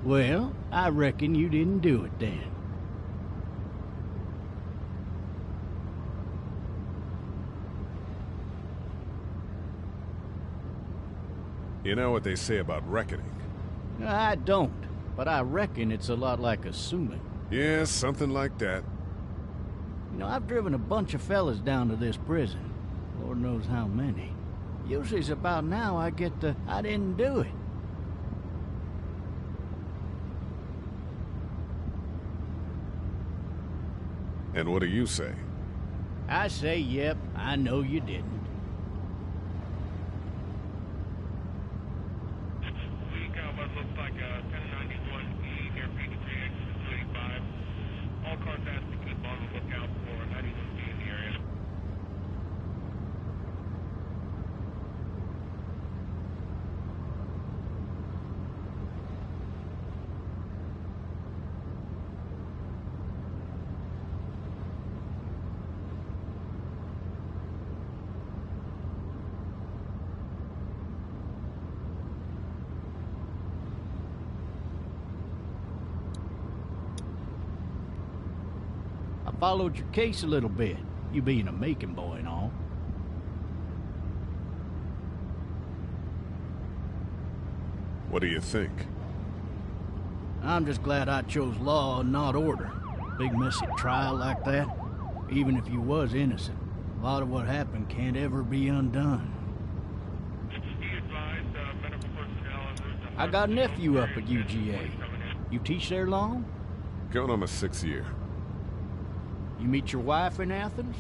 Well, I reckon you didn't do it then. You know what they say about reckoning? I don't, but I reckon it's a lot like assuming. Yeah, something like that. You know, I've driven a bunch of fellas down to this prison. Lord knows how many. Usually it's about now I get the, I didn't do it. And what do you say? I say, yep, I know you didn't. We got what looks like a 1091E near Peachtree, exit 285. All cars asked to keep on the lookout for 91B in the area. I followed your case a little bit, you being a Macon boy and all. What do you think? I'm just glad I chose law and not order. Big messy trial like that, even if you was innocent, a lot of what happened can't ever be undone. I got a nephew up at UGA. You teach there long? Going on my 6th year. You meet your wife in Athens?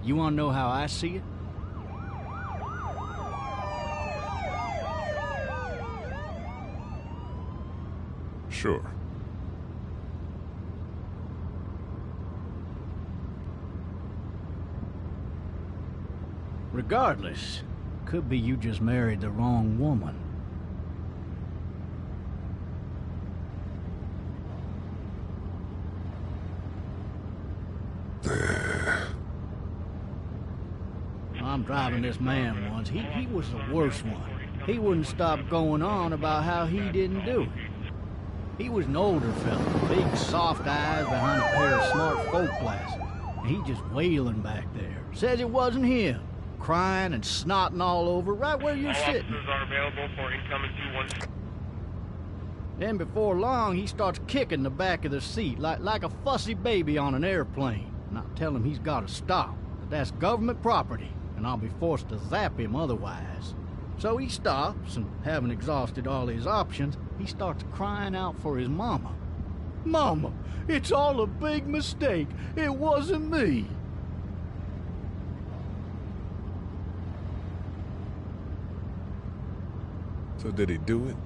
You want to know how I see it? Sure. Regardless, could be you just married the wrong woman. I'm driving this man once. He was the worst one. He wouldn't stop going on about how he didn't do it. He was an older fella, big soft eyes behind a pair of smart folk glasses. And he just wailing back there. Says it wasn't him. Crying and snotting all over right where you're sitting. Officers are available for incoming 2-1. Then before long, he starts kicking the back of the seat like a fussy baby on an airplane. And I tell him he's got to stop, that that's government property, and I'll be forced to zap him otherwise. So he stops, and having exhausted all his options, he starts crying out for his mama. Mama, it's all a big mistake. It wasn't me. So did he do it?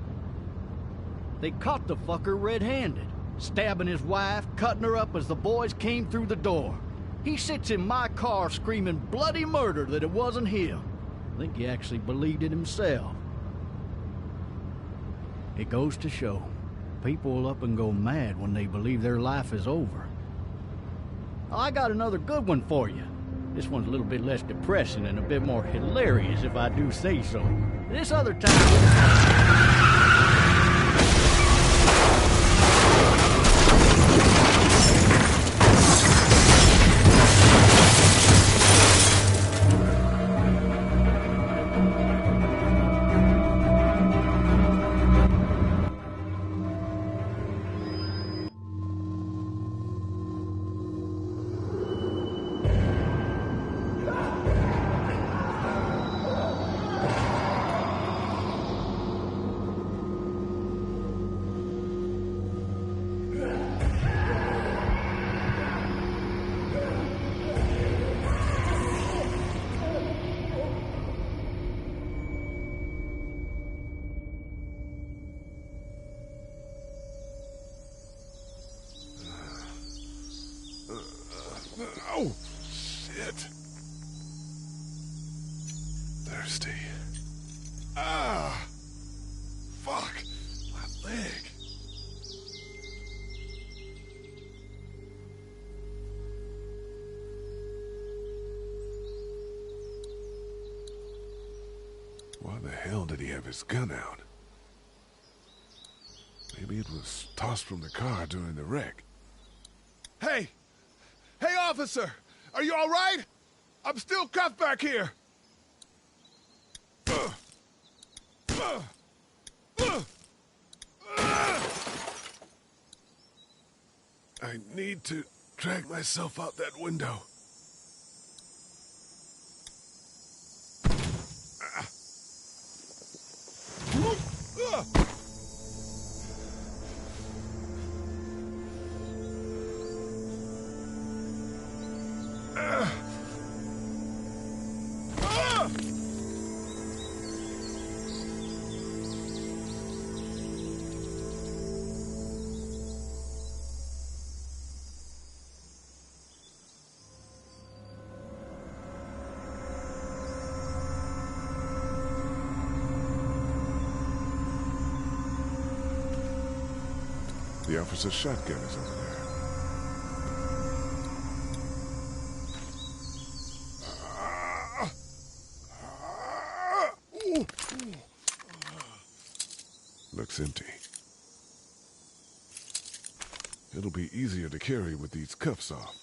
They caught the fucker red-handed, stabbing his wife, cutting her up as the boys came through the door. He sits in my car screaming bloody murder that it wasn't him. I think he actually believed it himself. It goes to show, people will up and go mad when they believe their life is over. Oh, I got another good one for you. This one's a little bit less depressing and a bit more hilarious, if I do say so. This other time... Oh, shit. Thirsty. Ah! Fuck! My leg. Why the hell did he have his gun out? Maybe it was tossed from the car during the wreck. Hey! Hey, officer! Are you all right? I'm still cuffed back here! I need to drag myself out that window. The officer's shotgun is over there. Looks empty. It'll be easier to carry with these cuffs off.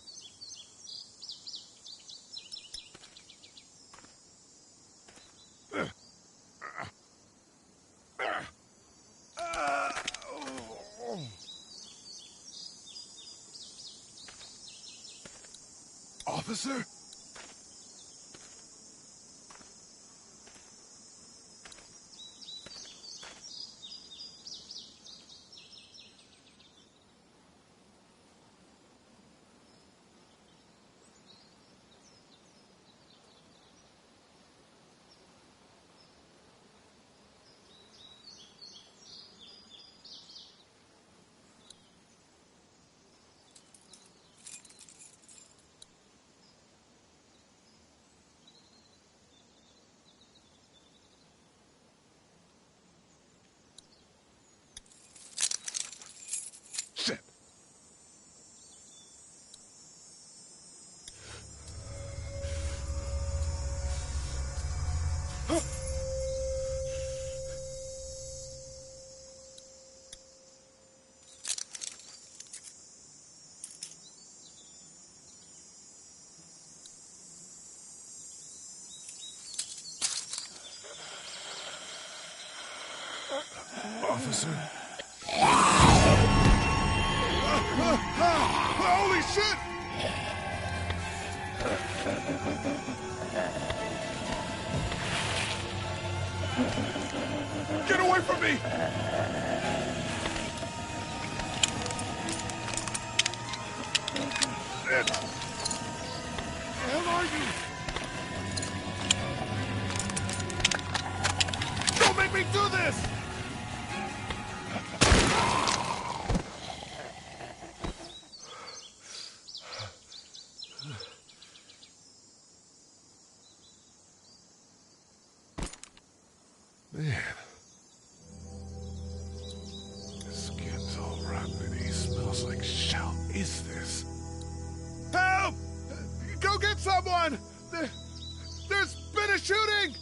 Officer? Shit. Officer? Holy shit! Get away from me! Shit! Where the hell are you? Don't make me do this! Man, his skin's all rotten and he smells like shit. How is this? Help! Go get someone! There's been a shooting!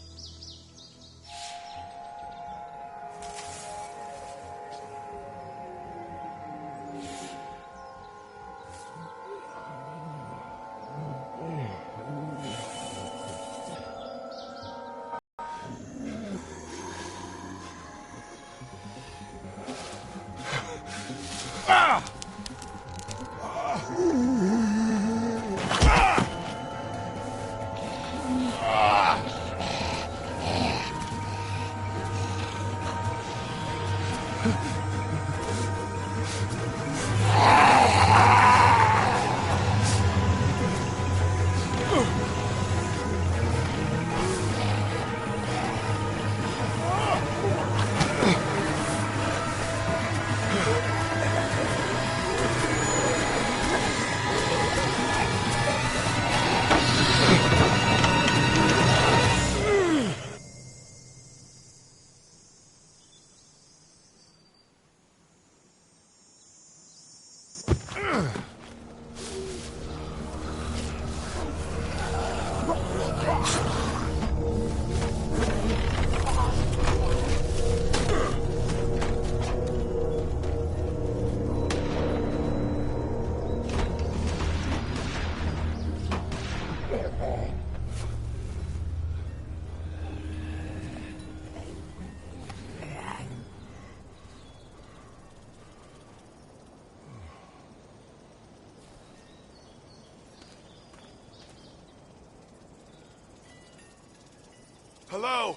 Hello?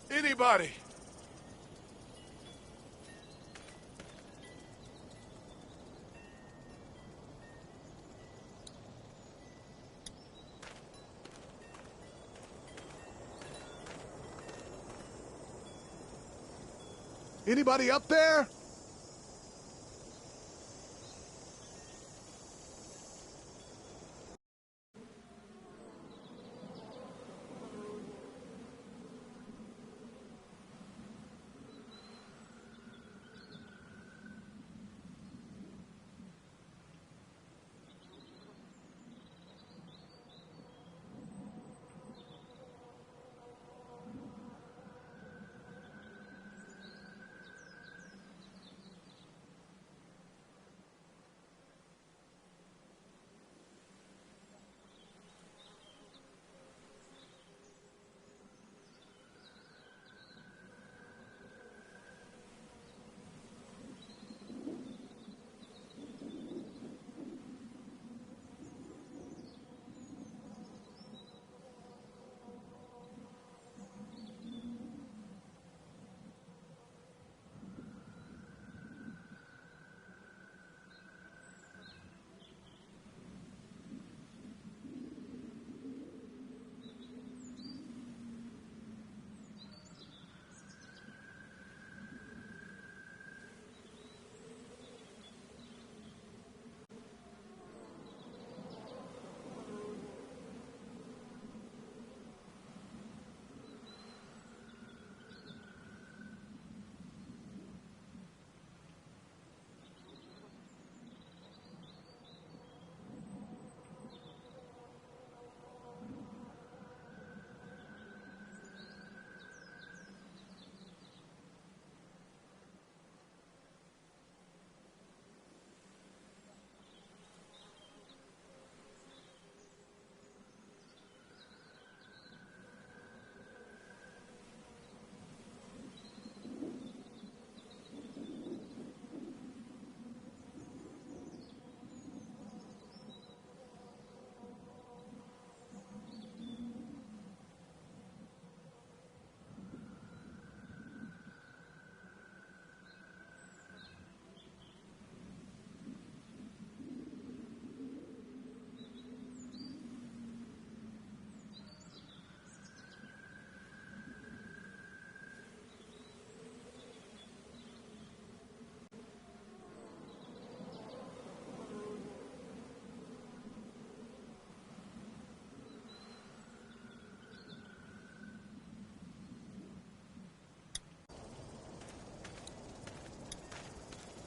Anybody? Anybody up there?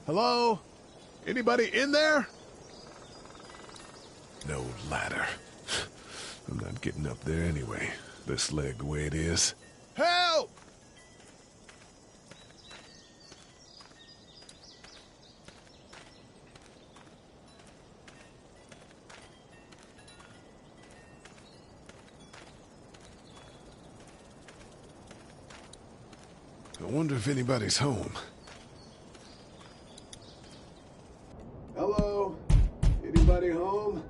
Hello? Anybody in there? No ladder. I'm not getting up there anyway. This leg the way it is. Help! I wonder if anybody's home. Hello? Anybody home?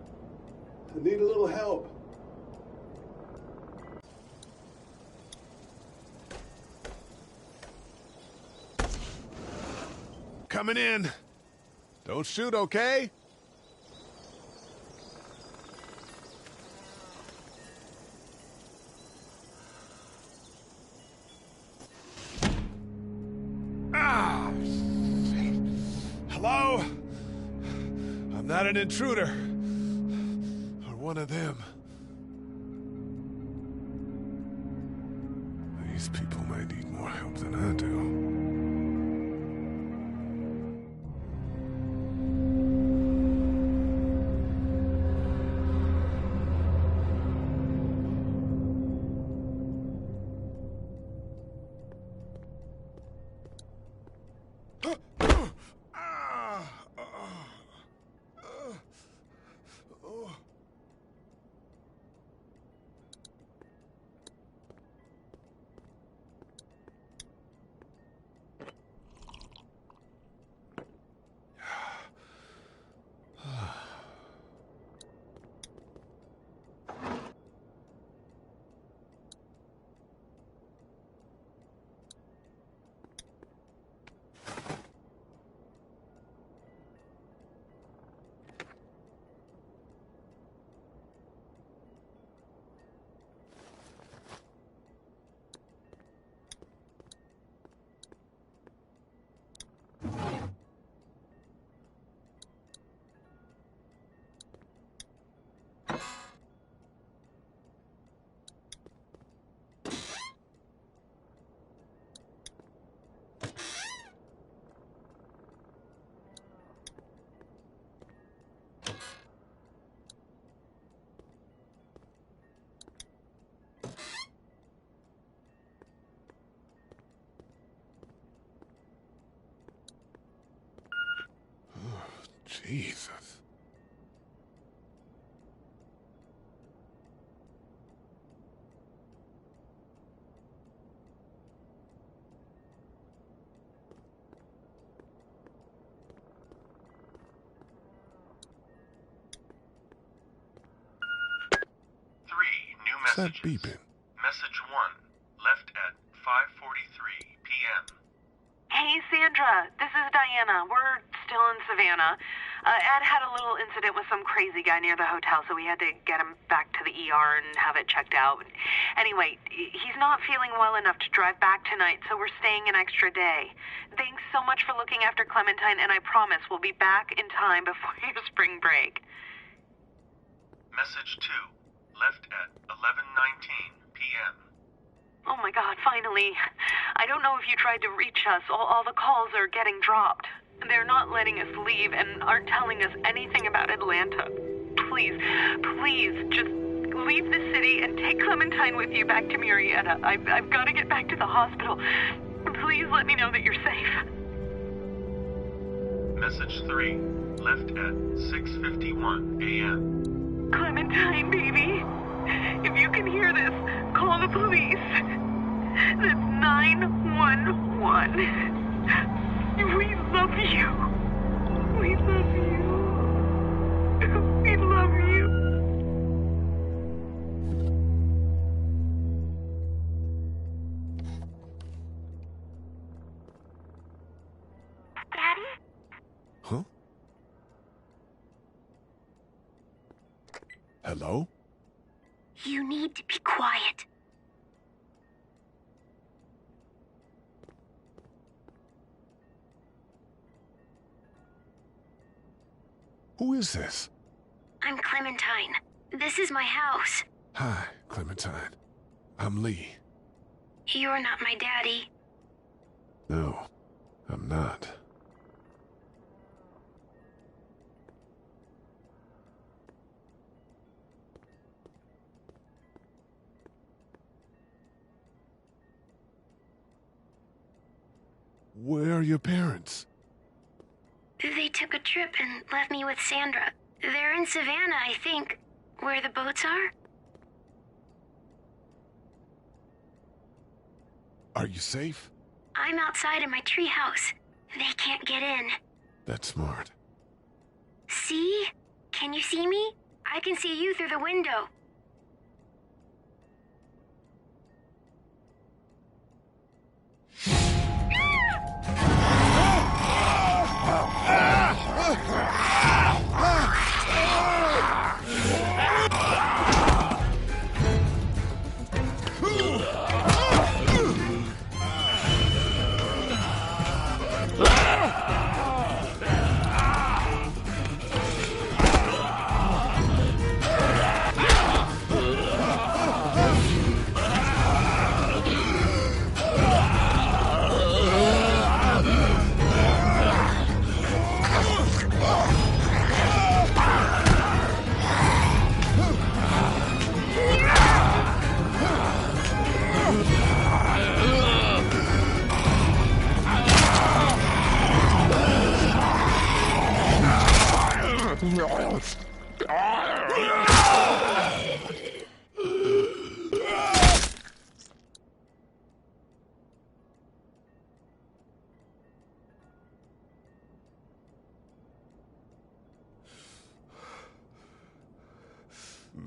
I need a little help. Coming in. Don't shoot, okay? Ah! Hello? I'm not an intruder. Or one of them. These people might need more help than I do. Jesus. What's that beeping? Message 1, left at 5:43 p.m. Hey, Sandra. This is Diana. We're still in Savannah. Ed had a little incident with some crazy guy near the hotel, so we had to get him back to the ER and have it checked out. Anyway, he's not feeling well enough to drive back tonight, so we're staying an extra day. Thanks so much for looking after Clementine, and I promise we'll be back in time before your spring break. Message 2, left at 11:19 p.m. Oh my God, finally. I don't know if you tried to reach us. All the calls are getting dropped. They're not letting us leave and aren't telling us anything about Atlanta. Please, just leave the city and take Clementine with you back to Murrieta. I've got to get back to the hospital. Please let me know that you're safe. Message 3, left at 6:51 a.m. Clementine, baby. If you can hear this, call the police. That's 911. We love you. We love you. We love you. Daddy? Huh? Hello? You need to be quiet. Who is this? I'm Clementine. This is my house. Hi, Clementine. I'm Lee. You're not my daddy. No, I'm not. Where are your parents? They took a trip and left me with Sandra. They're in Savannah, I think, where the boats are. Are you safe? I'm outside in my treehouse. They can't get in. That's smart. See? Can you see me? I can see you through the window.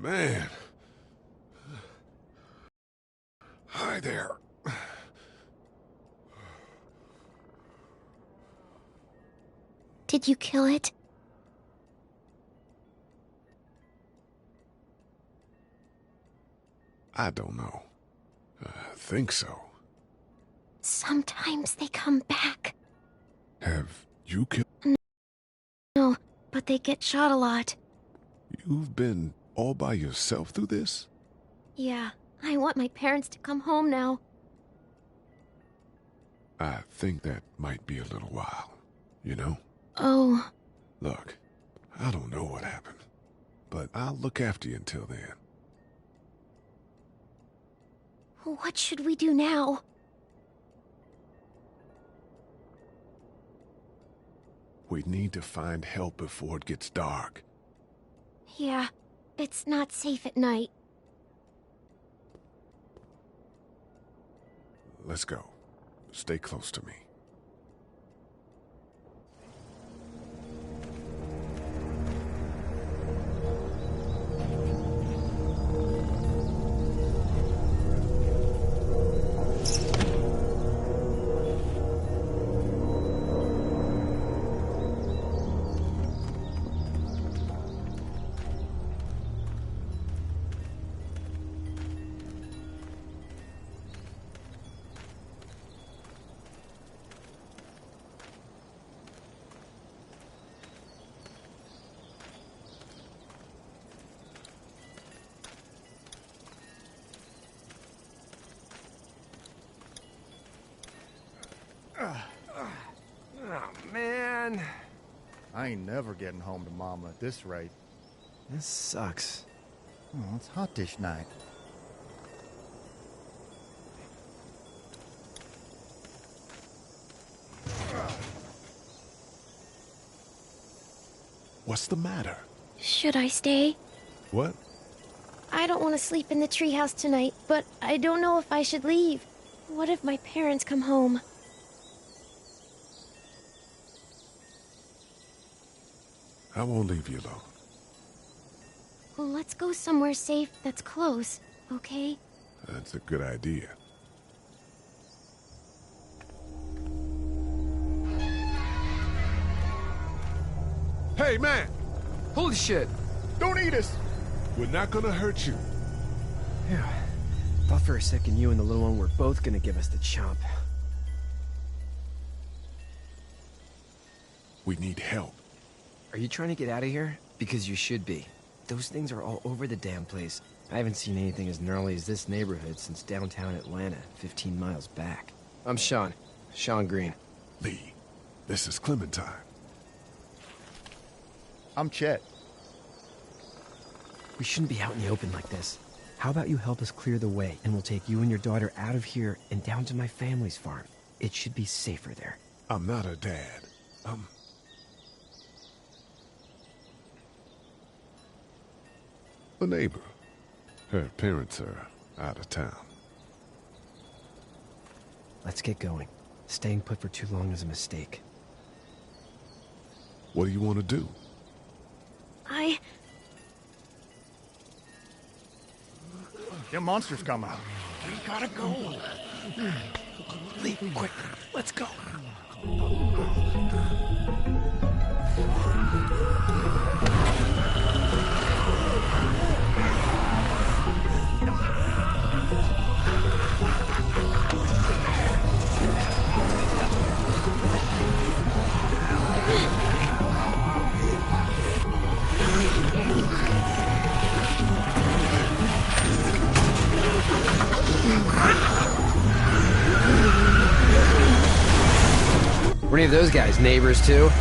Man. Hi there. Did you kill it? I don't know. I think so. Sometimes they come back. Have you killed... No, but they get shot a lot. You've been all by yourself through this? Yeah, I want my parents to come home now. I think that might be a little while, you know? Oh. Look, I don't know what happened, but I'll look after you until then. What should we do now? We need to find help before it gets dark. Yeah, it's not safe at night. Let's go. Stay close to me. Oh, man. I ain't never getting home to Mama at this rate. This sucks. Oh, it's hot this night. What's the matter? Should I stay? What? I don't want to sleep in the treehouse tonight, but I don't know if I should leave. What if my parents come home? I won't leave you alone. Well, let's go somewhere safe that's close, okay? That's a good idea. Hey, man! Holy shit! Don't eat us! We're not gonna hurt you. Yeah. Thought for a second you and the little one were both gonna give us the chomp. We need help. Are you trying to get out of here? Because you should be. Those things are all over the damn place. I haven't seen anything as gnarly as this neighborhood since downtown Atlanta, 15 miles back. I'm Sean. Sean Green. Lee, this is Clementine. I'm Chet. We shouldn't be out in the open like this. How about you help us clear the way, and we'll take you and your daughter out of here and down to my family's farm. It should be safer there. I'm not her dad. I'm... a neighbor. Her parents are out of town. Let's get going. Staying put for too long is a mistake. What do you want to do? Them monsters come out. We gotta go. Lee, quick, let's go. Were any of those guys neighbors too?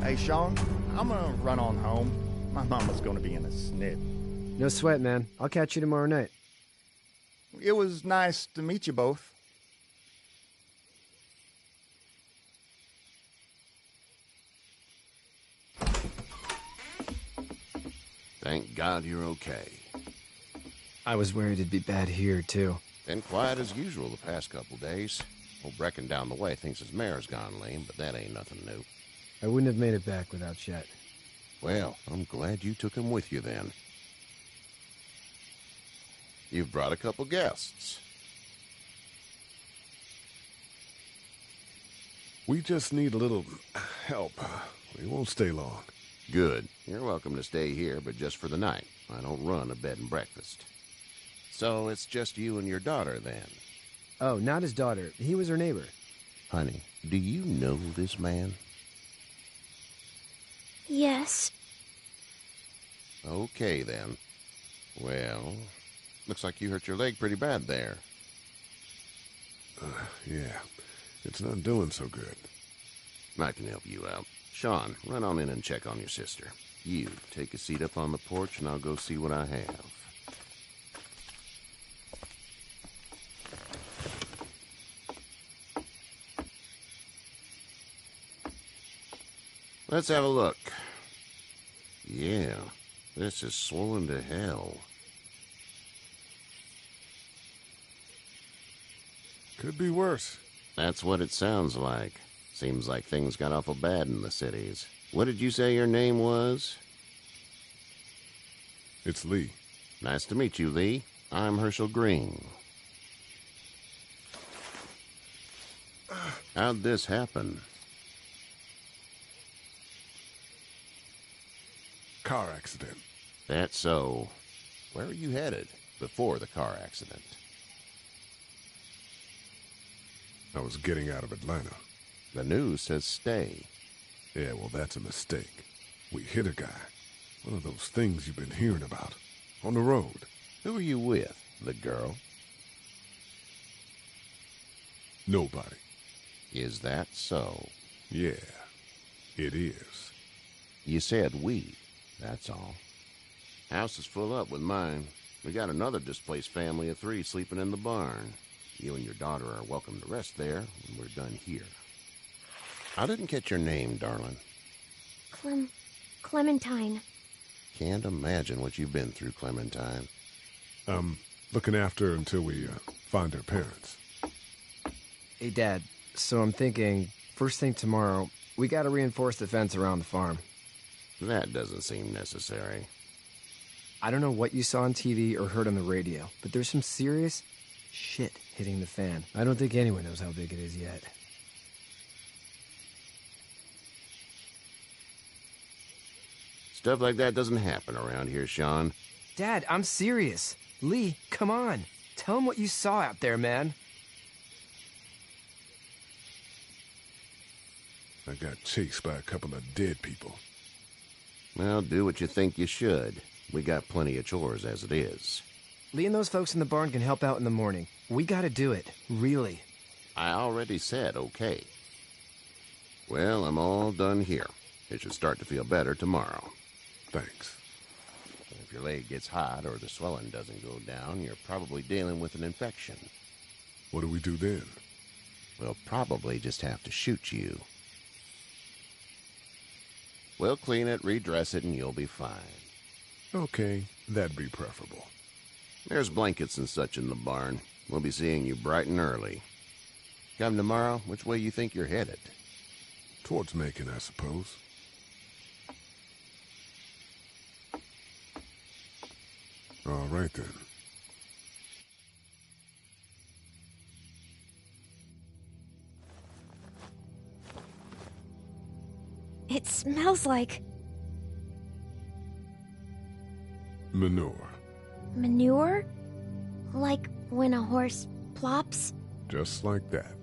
Hey, Sean, I'm gonna run on home. My mama's gonna be in a snit. No sweat, man. I'll catch you tomorrow night. It was nice to meet you both. Thank God you're okay. I was worried it'd be bad here, too. Been quiet as usual the past couple days. Old Brecken down the way thinks his mare's gone lame, but that ain't nothing new. I wouldn't have made it back without Chet. Well, I'm glad you took him with you then. You've brought a couple guests. We just need a little help He won't stay long. Good. You're welcome to stay here, but just for the night. I don't run a bed and breakfast. So it's just you and your daughter, then? Oh, not his daughter. He was her neighbor. Honey, do you know this man? Yes. Okay, then. Well, looks like you hurt your leg pretty bad there. Yeah. It's not doing so good. I can help you out. Sean, run on in and check on your sister. You, take a seat up on the porch and I'll go see what I have. Let's have a look. Yeah, this is swollen to hell. Could be worse. That's what it sounds like. Seems like things got awful bad in the cities. What did you say your name was? It's Lee. Nice to meet you, Lee. I'm Herschel Green. How'd this happen? Car accident. That's so. Where are you headed before the car accident? I was getting out of Atlanta. The news says stay. Yeah, well, that's a mistake. We hit a guy. One of those things you've been hearing about. On the road. Who are you with? The girl? Nobody. Is that so? Yeah, it is. You said we. That's all. House is full up with mine. We got another displaced family of 3 sleeping in the barn. You and your daughter are welcome to rest there when we're done here. I didn't catch your name, darling. Clementine. Can't imagine what you've been through, Clementine. Looking after her until we find her parents. Hey, Dad, so I'm thinking, first thing tomorrow, we gotta reinforce the fence around the farm. That doesn't seem necessary. I don't know what you saw on TV or heard on the radio, but there's some serious shit hitting the fan. I don't think anyone knows how big it is yet. Stuff like that doesn't happen around here, Sean. Dad, I'm serious. Lee, come on. Tell him what you saw out there, man. I got chased by a couple of dead people. Well, do what you think you should. We got plenty of chores as it is. Lee and those folks in the barn can help out in the morning. We gotta do it. Really. I already said okay. Well, I'm all done here. It should start to feel better tomorrow. Thanks. If your leg gets hot or the swelling doesn't go down, you're probably dealing with an infection. What do we do then? We'll probably just have to shoot you. We'll clean it, redress it, and you'll be fine. Okay, that'd be preferable. There's blankets and such in the barn. We'll be seeing you bright and early. Come tomorrow, which way you think you're headed? Towards Macon, I suppose. All right, then. It smells like Manure. manure? Like when a horse plops? Just like that.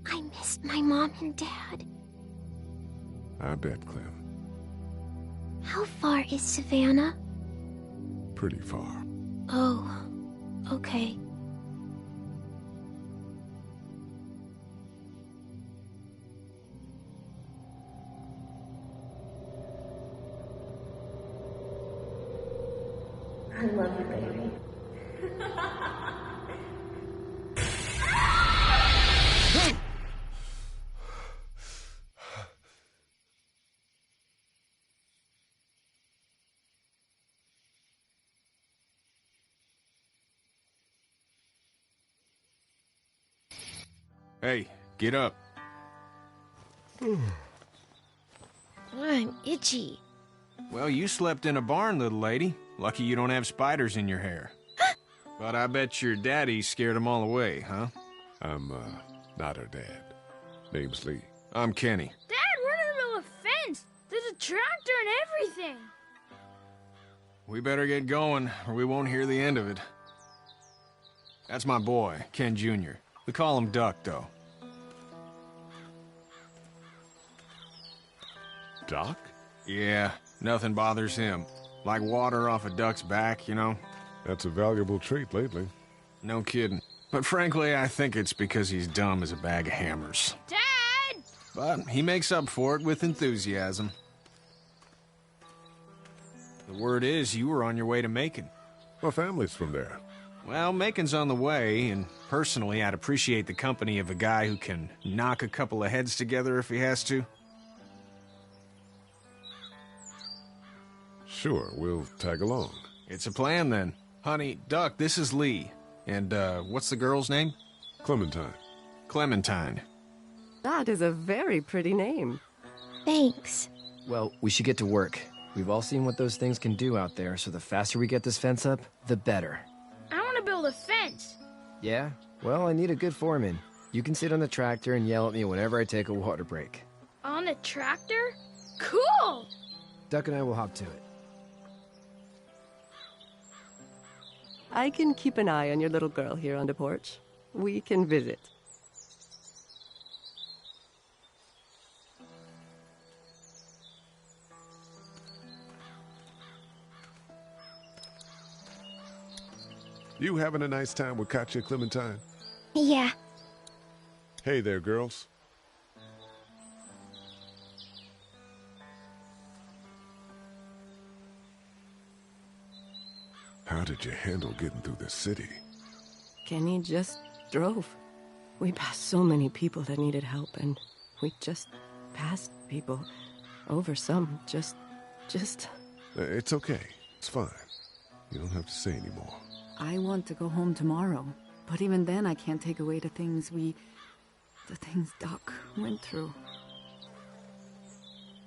I missed my mom and dad. I bet, Clem. How far is Savannah? Pretty far. Oh, okay. I love you, baby. Hey, get up. I'm itchy. Well, you slept in a barn, little lady. Lucky you don't have spiders in your hair. But I bet your daddy scared them all away, huh? I'm, not her dad. Name's Lee. I'm Kenny. Dad, we're in the middle of a fence. There's a tractor and everything. We better get going, or we won't hear the end of it. That's my boy, Ken Jr. We call him Duck, though. Doc? Yeah, nothing bothers him. Like water off a duck's back, you know? That's a valuable trait lately. No kidding. But frankly, I think it's because he's dumb as a bag of hammers. Dad! But he makes up for it with enthusiasm. The word is you were on your way to Macon. My family's from there. Well, Macon's on the way, and personally, I'd appreciate the company of a guy who can knock a couple of heads together if he has to. Sure, we'll tag along. It's a plan, then. Honey, Duck, this is Lee. And, what's the girl's name? Clementine. Clementine. That is a very pretty name. Thanks. Well, we should get to work. We've all seen what those things can do out there, so the faster we get this fence up, the better. I want to build a fence. Yeah? Well, I need a good foreman. You can sit on the tractor and yell at me whenever I take a water break. On the tractor? Cool! Duck and I will hop to it. I can keep an eye on your little girl here on the porch. We can visit. You having a nice time with Katya, Clementine? Yeah. Hey there, girls. How did you handle getting through the city? Kenny just drove. We passed so many people that needed help, and we just passed people. Over some, just... It's okay. It's fine. You don't have to say anymore. I want to go home tomorrow, but even then I can't take away the things Doc went through.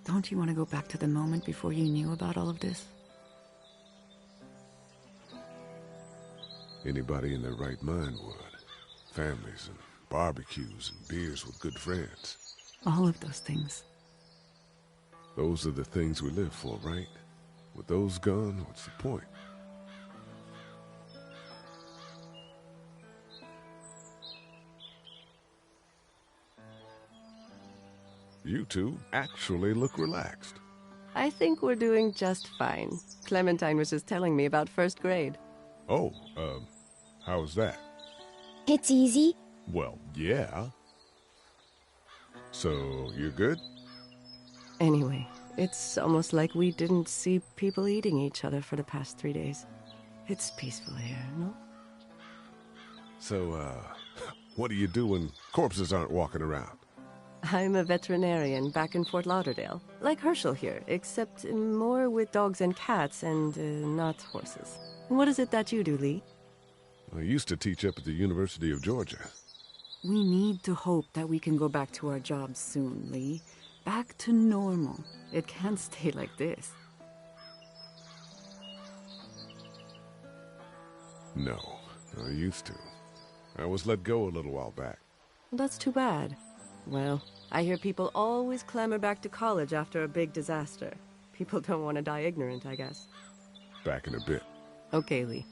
Don't you want to go back to the moment before you knew about all of this? Anybody in their right mind would. Families and barbecues and beers with good friends. All of those things. Those are the things we live for, right? With those gone, what's the point? You two actually look relaxed. I think we're doing just fine. Clementine was just telling me about first grade. Oh, how was that? It's easy. Well, yeah. So, you're good? Anyway, it's almost like we didn't see people eating each other for the past 3 days. It's peaceful here, no? So, what do you do when corpses aren't walking around? I'm a veterinarian back in Fort Lauderdale. Like Herschel here, except more with dogs and cats and not horses. And what is it that you do, Lee? I used to teach up at the University of Georgia. We need to hope that we can go back to our jobs soon, Lee. Back to normal. It can't stay like this. No, I used to. I was let go a little while back. That's too bad. Well, I hear people always clamor back to college after a big disaster. People don't want to die ignorant, I guess. Back in a bit. Okay, Lee.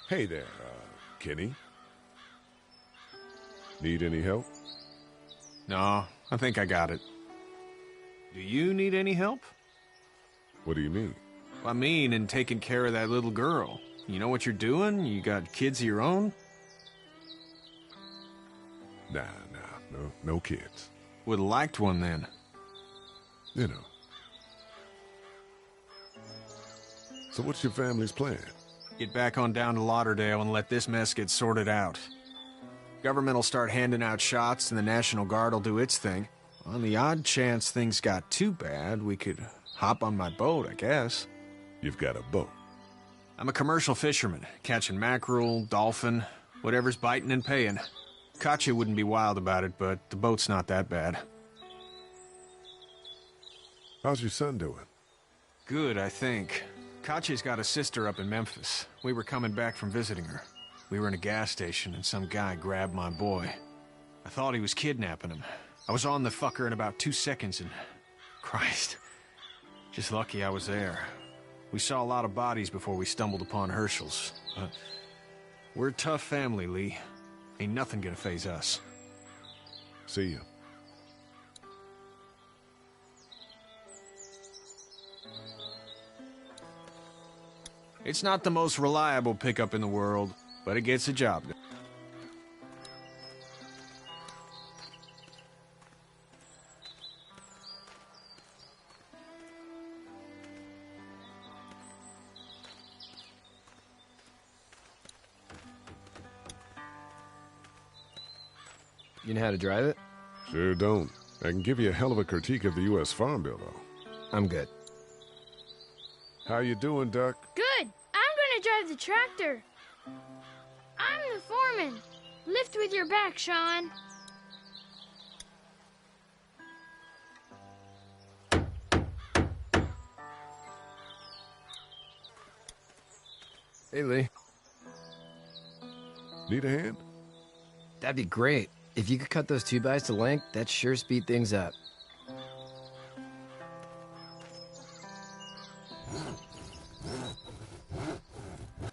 Hey there, Kenny. Need any help? No, I think I got it. Do you need any help? What do you mean? I mean, in taking care of that little girl. You know what you're doing? You got kids of your own? Nah, no kids. Would've liked one then. You know. So what's your family's plan? Get back on down to Lauderdale and let this mess get sorted out. Government will start handing out shots and the National Guard will do its thing. On the odd chance things got too bad, we could hop on my boat, I guess. You've got a boat? I'm a commercial fisherman, catching mackerel, dolphin, whatever's biting and paying. Katya wouldn't be wild about it, but the boat's not that bad. How's your son doing? Good, I think. Kachi's got a sister up in Memphis. We were coming back from visiting her. We were in a gas station and some guy grabbed my boy. I thought he was kidnapping him. I was on the fucker in about 2 seconds and... Christ. Just lucky I was there. We saw a lot of bodies before we stumbled upon Herschel's. We're a tough family, Lee. Ain't nothing gonna faze us. See you. It's not the most reliable pickup in the world, but it gets the job done. You know how to drive it? Sure don't. I can give you a hell of a critique of the U.S. Farm Bill, though. I'm good. How you doing, Duck? Good. I'm gonna drive the tractor. I'm the foreman. Lift with your back, Sean. Hey, Lee. Need a hand? That'd be great. If you could cut those 2x to length, that'd sure speed things up.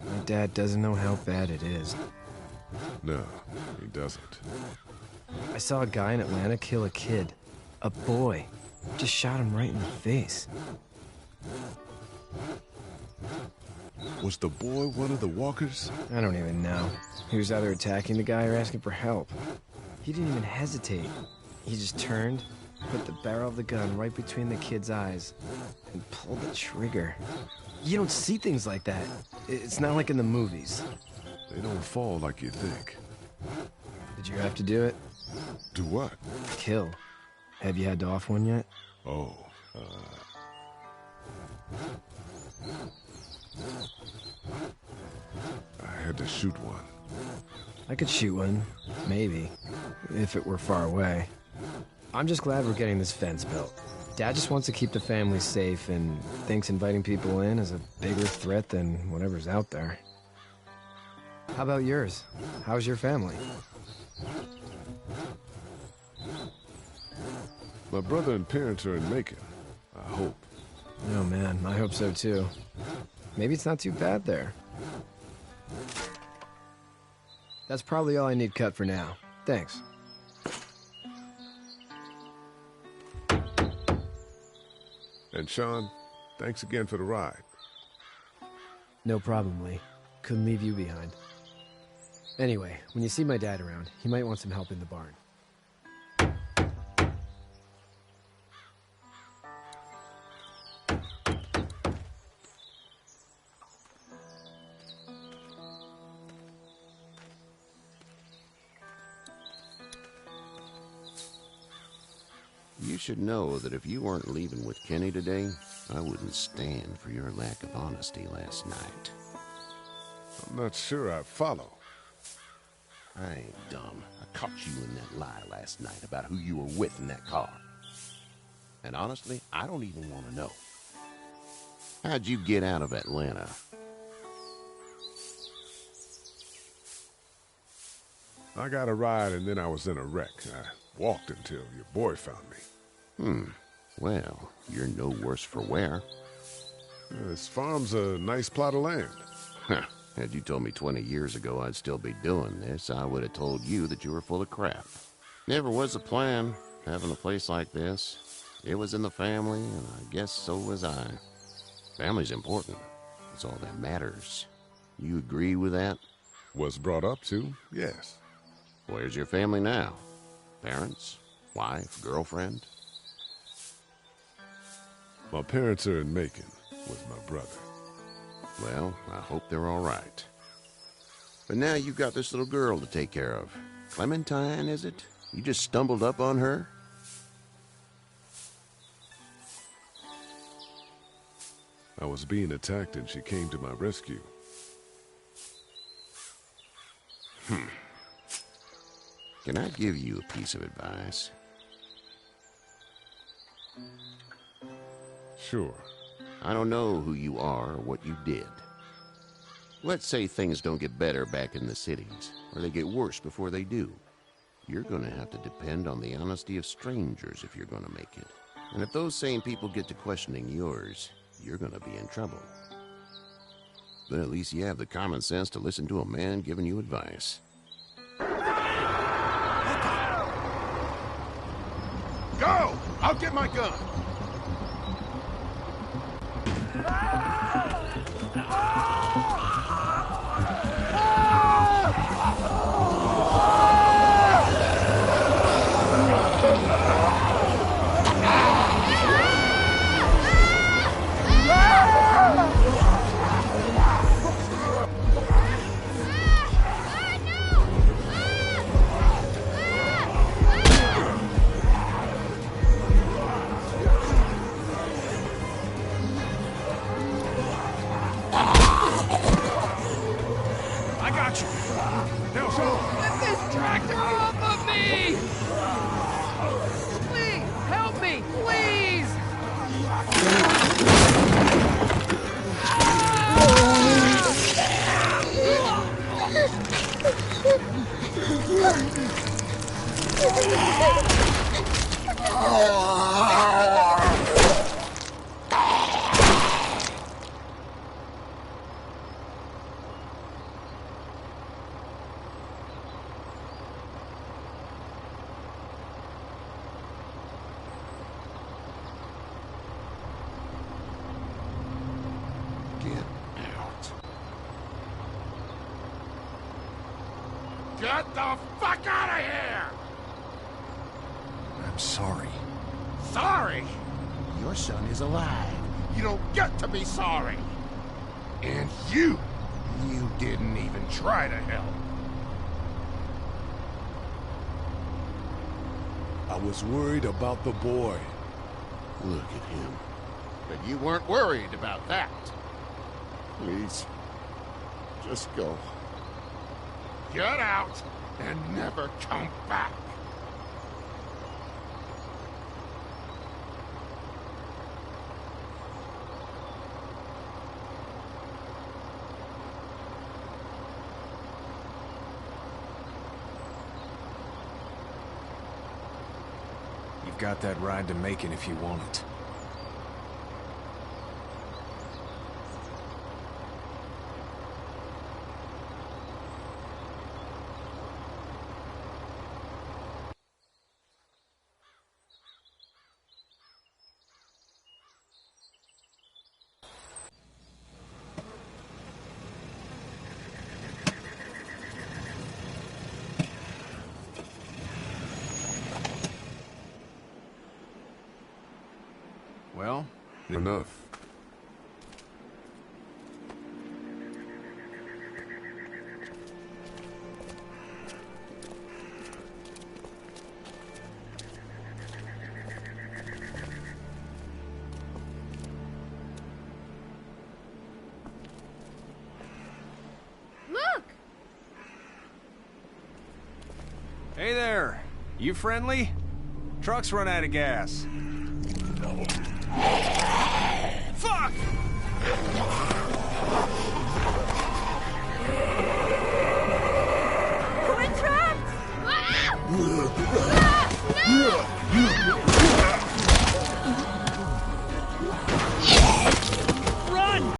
My dad doesn't know how bad it is. No, he doesn't. I saw a guy in Atlanta kill a kid. A boy. Just shot him right in the face. Was the boy one of the walkers? I don't even know. He was either attacking the guy or asking for help. He didn't even hesitate. He just turned, put the barrel of the gun right between the kid's eyes, and pulled the trigger. You don't see things like that. It's not like in the movies. They don't fall like you think. Did you have to do it? Do what? Kill. Have you had to off one yet? Oh, I had to shoot one. I could shoot one, maybe, if it were far away. I'm just glad we're getting this fence built. Dad just wants to keep the family safe and thinks inviting people in is a bigger threat than whatever's out there. How about yours? How's your family? My brother and parents are in Macon, I hope. Oh man, I hope so too. Maybe it's not too bad there. That's probably all I need cut for now. Thanks. And Sean, thanks again for the ride. No problem, Lee. Couldn't leave you behind. Anyway, when you see my dad around, he might want some help in the barn. You should know that if you weren't leaving with Kenny today, I wouldn't stand for your lack of honesty last night. I'm not sure I follow. I ain't dumb. I caught you in that lie last night about who you were with in that car. And honestly, I don't even want to know. How'd you get out of Atlanta? I got a ride and then I was in a wreck. I walked until your boy found me. Well, you're no worse for wear. This farm's a nice plot of land. Had you told me 20 years ago I'd still be doing this, I would have told you that you were full of crap. Never was a plan, having a place like this. It was in the family, and I guess so was I. Family's important. It's all that matters. You agree with that? Was brought up to, yes. Where's your family now? Parents? Wife? Girlfriend? My parents are in Macon with my brother. Well, I hope they're all right. But now you've got this little girl to take care of. Clementine, is it? You just stumbled up on her? I was being attacked and she came to my rescue. Can I give you a piece of advice? Sure. I don't know who you are or what you did. Let's say things don't get better back in the cities, or they get worse before they do. You're gonna have to depend on the honesty of strangers if you're gonna make it. And if those same people get to questioning yours, you're gonna be in trouble. But at least you have the common sense to listen to a man giving you advice. Go! I'll get my gun. Get the fuck out of here! I'm sorry. Sorry? Your son is alive. You don't get to be sorry. And you didn't even try to help. I was worried about the boy. Look at him. But you weren't worried about that. Please, just go. Get out and never come back. You've got that ride to Macon if you want it. Well, enough. Look! Hey there. You friendly? Truck's run out of gas. Fuck! We're trapped! Run!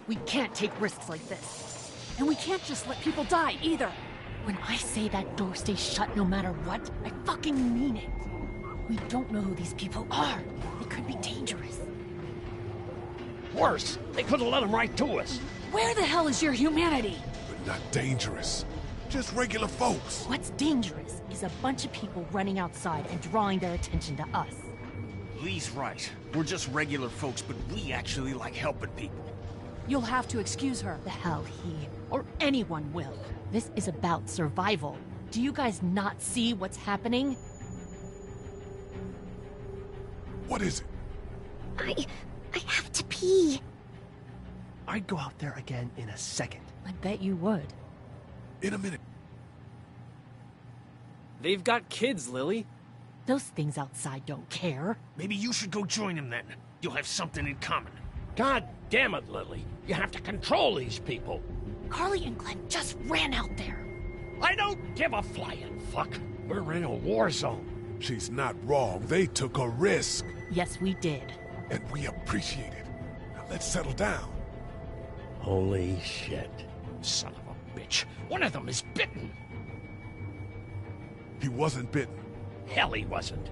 We can't take risks like this. And we can't just let people die, either. When I say that door stays shut no matter what, I fucking mean it. We don't know who these people are. They could be dangerous. Worse, they could have let them right to us. Where the hell is your humanity? But not dangerous. Just regular folks. What's dangerous is a bunch of people running outside and drawing their attention to us. Lee's right. We're just regular folks, but we actually like helping people. You'll have to excuse her. The hell he or anyone will. This is about survival. Do you guys not see what's happening? What is it? I have to pee. I'd go out there again in a second. I bet you would. In a minute. They've got kids, Lily. Those things outside don't care. Maybe you should go join them then. You'll have something in common. God damn it, Lily. You have to control these people. Carly and Glenn just ran out there. I don't give a flying fuck. We're in a war zone. She's not wrong. They took a risk. Yes, we did. And we appreciate it. Now let's settle down. Holy shit. Son of a bitch. One of them is bitten. He wasn't bitten. Hell, he wasn't.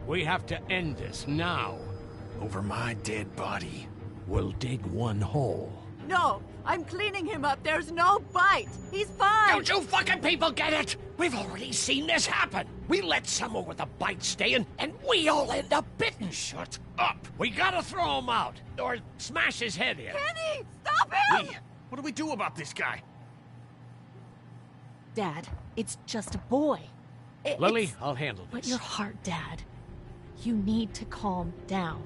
We have to end this now. Over my dead body. We'll dig one hole. No, I'm cleaning him up. There's no bite. He's fine. Don't you fucking people get it? We've already seen this happen. We let someone with a bite stay in, and we all end up bitten. Shut up. We gotta throw him out, or smash his head in. Kenny, stop him! Lee, what do we do about this guy? Dad, it's just a boy. Lily, I'll handle this. But your heart, Dad. You need to calm down.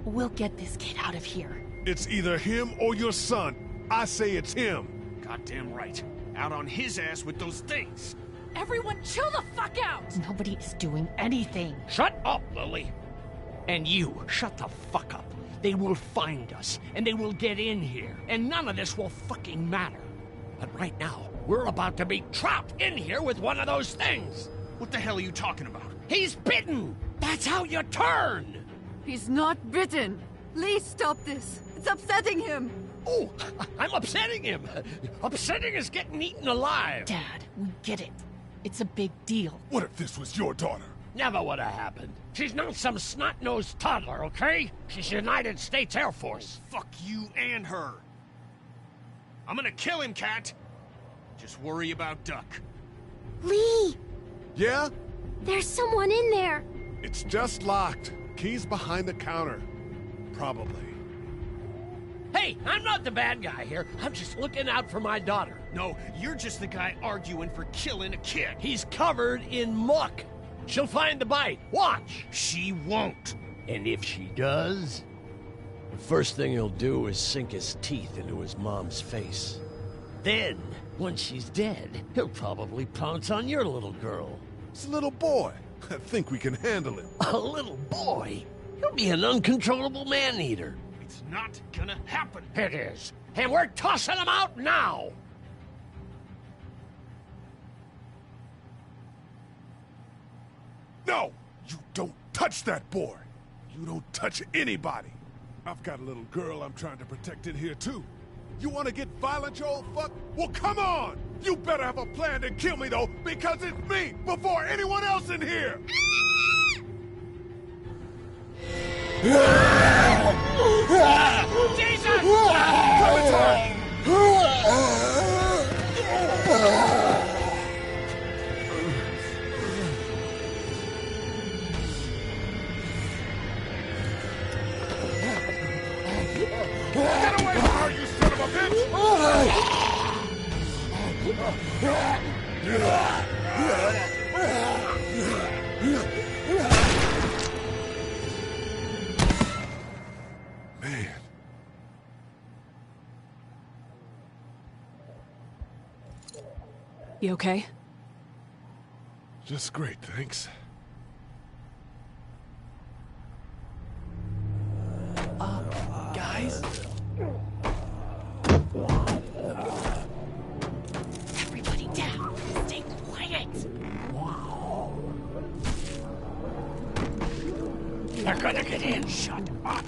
We'll get this kid out of here. It's either him or your son. I say it's him. Goddamn right. Out on his ass with those things. Everyone chill the fuck out! Nobody is doing anything. Shut up, Lily. And you, shut the fuck up. They will find us, and they will get in here, and none of this will fucking matter. But right now, we're about to be trapped in here with one of those things. What the hell are you talking about? He's bitten! That's how you turn! He's not bitten. Lee, stop this. It's upsetting him. Oh, I'm upsetting him. Upsetting is getting eaten alive. Dad, we get it. It's a big deal. What if this was your daughter? Never would have happened. She's not some snot-nosed toddler, okay? She's United States Air Force. Fuck you and her. I'm gonna kill him, Cat. Just worry about Duck. Lee! Yeah? There's someone in there. It's just locked. Key's behind the counter. Probably. Hey, I'm not the bad guy here. I'm just looking out for my daughter. No, you're just the guy arguing for killing a kid. He's covered in muck. She'll find the bite. Watch. She won't. And if she does, the first thing he'll do is sink his teeth into his mom's face. Then, once she's dead, he'll probably pounce on your little girl. It's a little boy. I think we can handle him. A little boy? He'll be an uncontrollable man-eater. It's not gonna happen. It is. And we're tossing him out now. No! You don't touch that boy! You don't touch anybody! I've got a little girl I'm trying to protect in here, too. You want to get violent, you old fuck? Well, come on! You better have a plan to kill me, though, because it's me before anyone else in here! Jesus! Coming time! Get away from her, you son of a bitch! Man. You okay? Just great, thanks. Guys? Everybody down. Stay quiet. They're gonna get in. Shut up.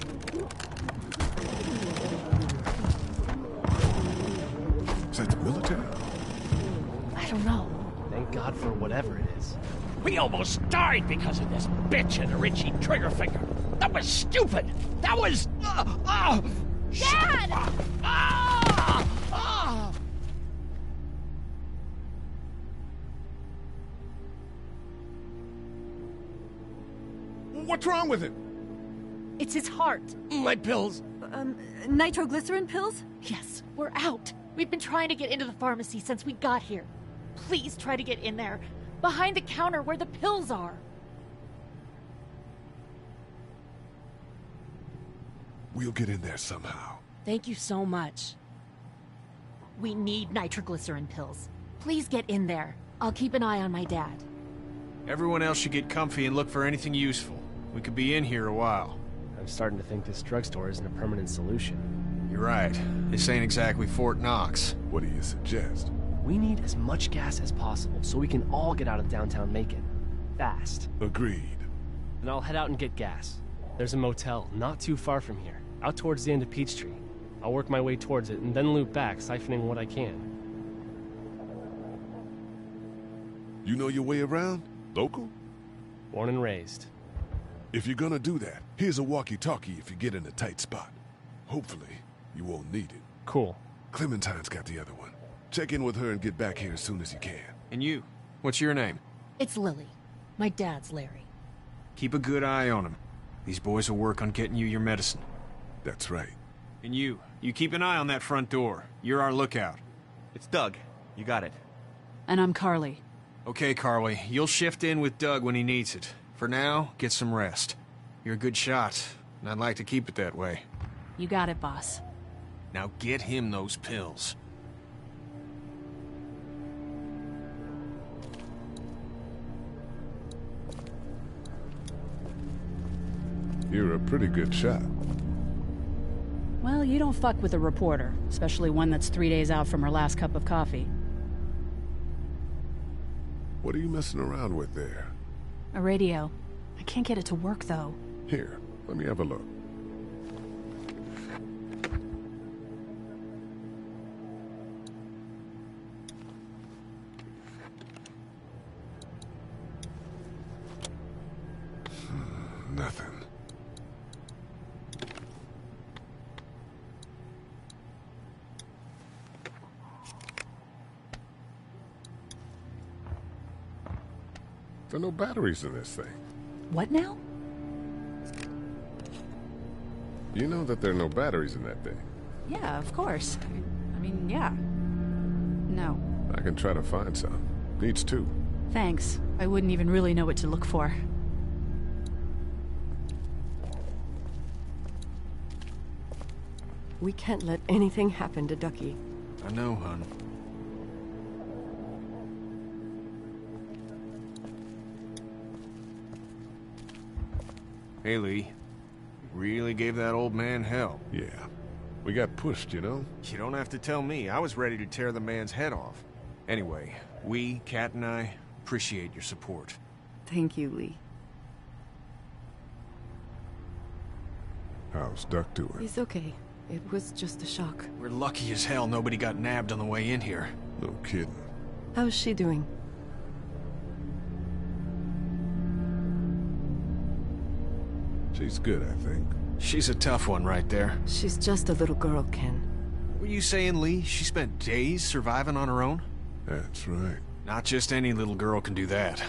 Is that the military? I don't know. Thank God for whatever it is. We almost died because of this bitch and her itchy trigger finger. That was stupid. That was... Dad! What's wrong with it? It's his heart. My pills. Nitroglycerin pills? Yes, we're out. We've been trying to get into the pharmacy since we got here. Please try to get in there. Behind the counter where the pills are. We'll get in there somehow. Thank you so much. We need nitroglycerin pills. Please get in there. I'll keep an eye on my dad. Everyone else should get comfy and look for anything useful. We could be in here a while. I'm starting to think this drugstore isn't a permanent solution. You're right. This ain't exactly Fort Knox. What do you suggest? We need as much gas as possible so we can all get out of downtown Macon. Fast. Agreed. Then I'll head out and get gas. There's a motel not too far from here, out towards the end of Peachtree. I'll work my way towards it and then loop back, siphoning what I can. You know your way around? Local? Born and raised. If you're gonna do that, here's a walkie-talkie if you get in a tight spot. Hopefully, you won't need it. Cool. Clementine's got the other one. Check in with her and get back here as soon as you can. And you? What's your name? It's Lily. My dad's Larry. Keep a good eye on him. These boys will work on getting you your medicine. That's right. And you keep an eye on that front door. You're our lookout. It's Doug. You got it. And I'm Carly. Okay, Carly. You'll shift in with Doug when he needs it. For now, get some rest. You're a good shot, and I'd like to keep it that way. You got it, boss. Now get him those pills. You're a pretty good shot. Well, you don't fuck with a reporter, especially one that's 3 days out from her last cup of coffee. What are you messing around with there? A radio. I can't get it to work, though. Here, let me have a look. Nothing. There are no batteries in this thing. What now? You know that there are no batteries in that thing. Yeah, of course. I mean, yeah. No. I can try to find some. Needs two. Thanks. I wouldn't even really know what to look for. We can't let anything happen to Ducky. I know, hon. Hey, Lee. You really gave that old man hell. Yeah. We got pushed, you know? You don't have to tell me. I was ready to tear the man's head off. Anyway, we, Kat and I, appreciate your support. Thank you, Lee. How's Duck doing? He's okay. It was just a shock. We're lucky as hell nobody got nabbed on the way in here. No kidding. How's she doing? She's good, I think. She's a tough one right there. She's just a little girl, Ken. Were you saying, Lee, she spent days surviving on her own? That's right. Not just any little girl can do that.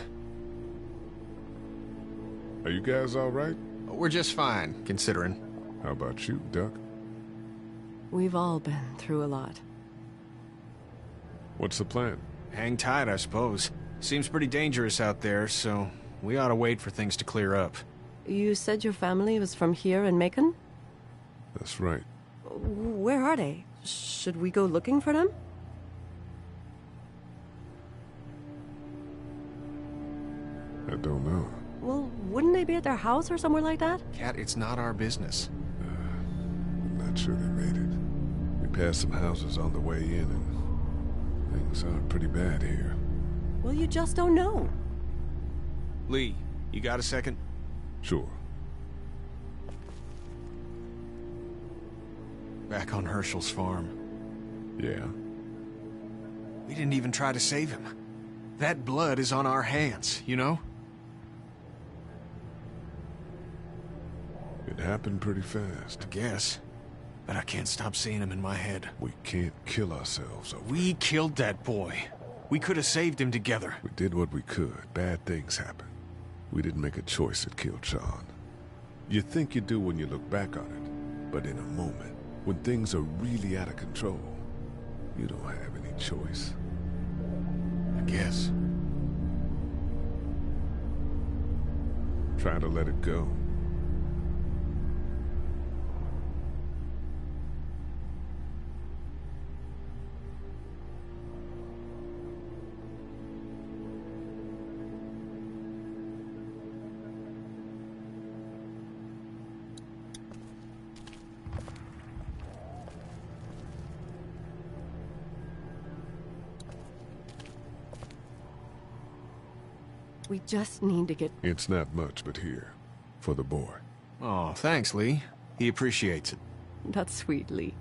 Are you guys all right? We're just fine, considering. How about you, Duck? We've all been through a lot. What's the plan? Hang tight, I suppose. Seems pretty dangerous out there, so we ought to wait for things to clear up. You said your family was from here in Macon? That's right. Where are they? Should we go looking for them? I don't know. Well, wouldn't they be at their house or somewhere like that? Kat, it's not our business. I'm not sure they made it. We passed some houses on the way in, and things are pretty bad here. Well, you just don't know. Lee, you got a second? Sure. Back on Herschel's farm. Yeah? We didn't even try to save him. That blood is on our hands, you know? It happened pretty fast. I guess. But I can't stop seeing him in my head. We can't kill ourselves over We killed that boy. We could have saved him together. We did what we could. Bad things happen. We didn't make a choice that killed Sean. You think you do when you look back on it, but in a moment, when things are really out of control, you don't have any choice. I guess. Try to let it go. We just need to get... It's not much, but here. For the boy. Oh, thanks, Lee. He appreciates it. That's sweet, Lee.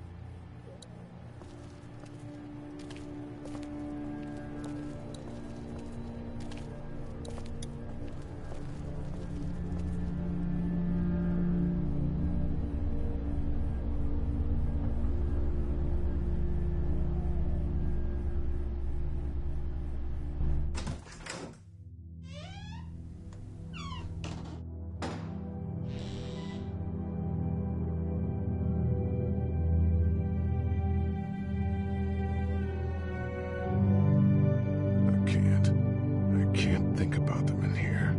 I can't think about them in here.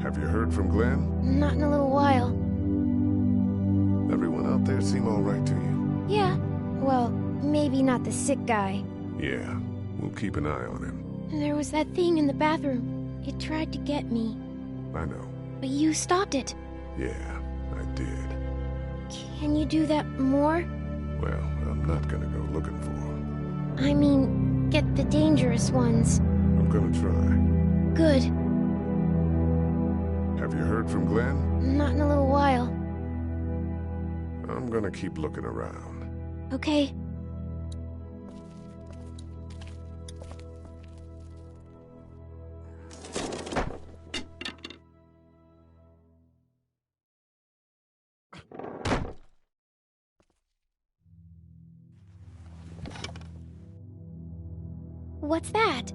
Have you heard from Glenn? Not in a little while. Everyone out there seem all right to you? Yeah. Well, maybe not the sick guy. Yeah, we'll keep an eye on him. There was that thing in the bathroom. It tried to get me. I know. But you stopped it. Yeah, I did. Can you do that more? Well, I'm not gonna go looking for him. I mean, get the dangerous ones. I'm gonna try. Good. Have you heard from Glenn? Not in a little while. I'm gonna keep looking around. Okay. What's that?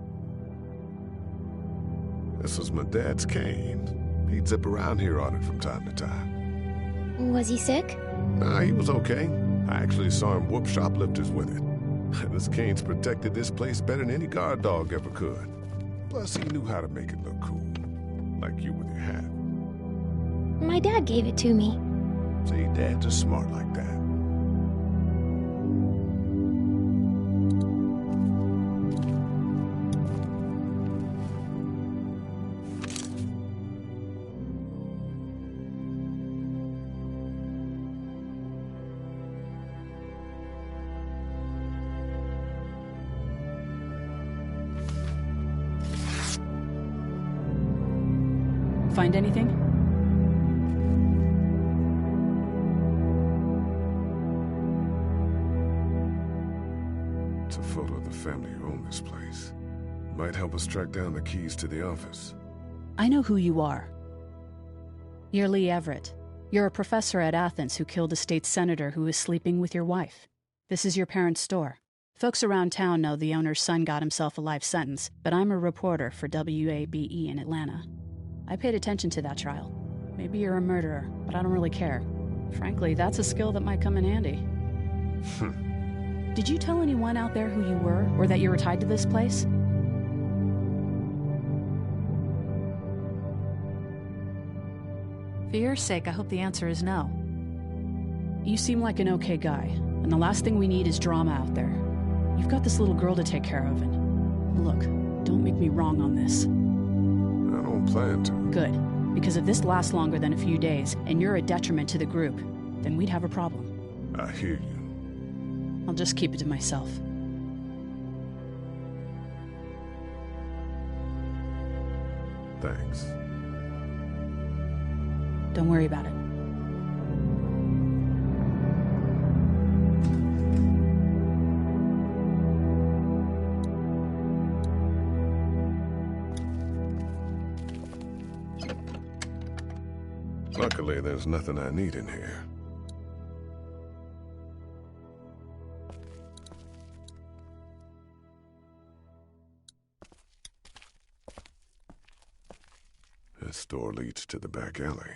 This was my dad's cane. He'd zip around here on it from time to time. Was he sick? Nah, he was okay. I actually saw him whoop shoplifters with it. This cane's protected this place better than any guard dog ever could. Plus, he knew how to make it look cool. Like you with your hat. My dad gave it to me. See, dads are smart like that. Find anything? It's a photo of the family who own this place. Might help us track down the keys to the office. I know who you are. You're Lee Everett. You're a professor at Athens who killed a state senator who was sleeping with your wife. This is your parents' store. Folks around town know the owner's son got himself a life sentence, but I'm a reporter for WABE in Atlanta. I paid attention to that trial. Maybe you're a murderer, but I don't really care. Frankly, that's a skill that might come in handy. Did you tell anyone out there who you were, or that you were tied to this place? For your sake, I hope the answer is no. You seem like an okay guy, and the last thing we need is drama out there. You've got this little girl to take care of, and look, don't make me wrong on this. I don't plan to. Good, because if this lasts longer than a few days, and you're a detriment to the group, then we'd have a problem. I hear you. I'll just keep it to myself. Thanks. Don't worry about it. Luckily, there's nothing I need in here. This door leads to the back alley.